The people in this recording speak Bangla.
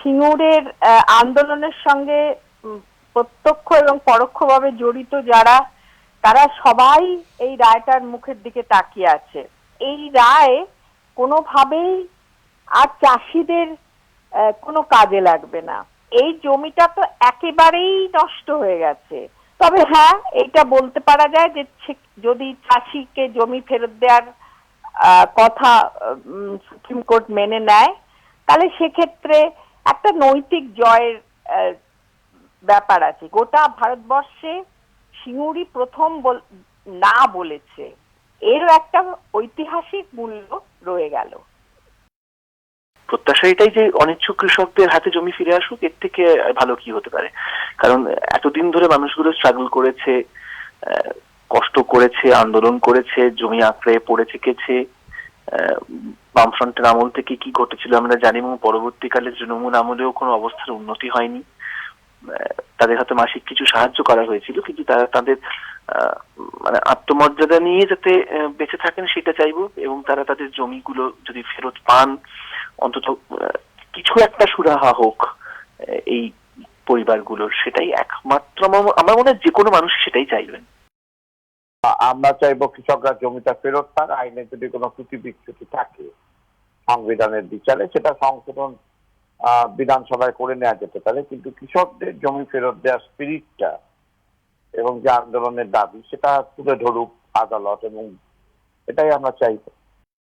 সিঙ্গুরের আন্দোলনের সঙ্গে প্রত্যক্ষ এবং পরোক্ষভাবে জড়িত যারা, তারা সবাই এই রায়টার মুখের দিকে তাকিয়ে আছে। এই রায় কোনোভাবেই আর চাষিদের কোনো কাজে লাগবে না। এই জমিটা তো একেবারেই নষ্ট হয়ে গেছে। তবে হ্যাঁ, এটা বলতে পারা যায় যে যদি চাষিকে জমি ফেরত দেওয়ার কথা সুপ্রিম কোর্ট মেনে নেয়, তাহলে সেক্ষেত্রে একটা নৈতিক জয়ের ব্যাপার আছে। গোটা ভারতবর্ষে সিঙ্গুরি প্রথম না বলেছে, এরও একটা ঐতিহাসিক মূল্য রয়ে গেল। প্রত্যাশা এটাই যে অনিচ্ছুক কৃষকদের হাতে জমি ফিরে আসুক, এর থেকে ভালো কি হতে পারে। কারণ এতদিন ধরে মানুষগুলো স্ট্রাগল করেছে, কষ্ট করেছে, আন্দোলন করেছে, জমি আঁকড়ে পড়ে থেকেছে। বামফ্রন্টের আমল থেকে কি ঘটেছিল আমরা জানি, এবং পরবর্তীকালে তৃণমূল আমলেও কোনো অবস্থার উন্নতি হয়নি। তাদের হাতে মাসিক কিছু সাহায্য করা হয়েছিল, কিন্তু তারা তাদের মানে আত্মমর্যাদা নিয়ে যাতে বেঁচে থাকেন সেটা চাইবো, এবং তারা তাদের জমিগুলো যদি ফেরত পান, অন্তত কিছু একটা সুরাহা হোক এই পরিবারগুলোর, সেটাই একমাত্র আমার মনে হয় যে কোনো মানুষ সেটাই চাইবেন। আমরা চাইবো কৃষকরা জমিটা ফেরত পাক। আইনে যদি কোনো ত্রুটি বিচ্যুতি থাকে সংবিধানের বিচারে, সেটা সংশোধন বিধানসভায় করে নেওয়া যেতে পারে, কিন্তু কৃষকদের জমি ফেরত দেওয়ার স্পিরিটটা এবং যে আন্দোলনের দাবি সেটা তুলে ধরুক আদালত, এবং এটাই আমরা চাইবো।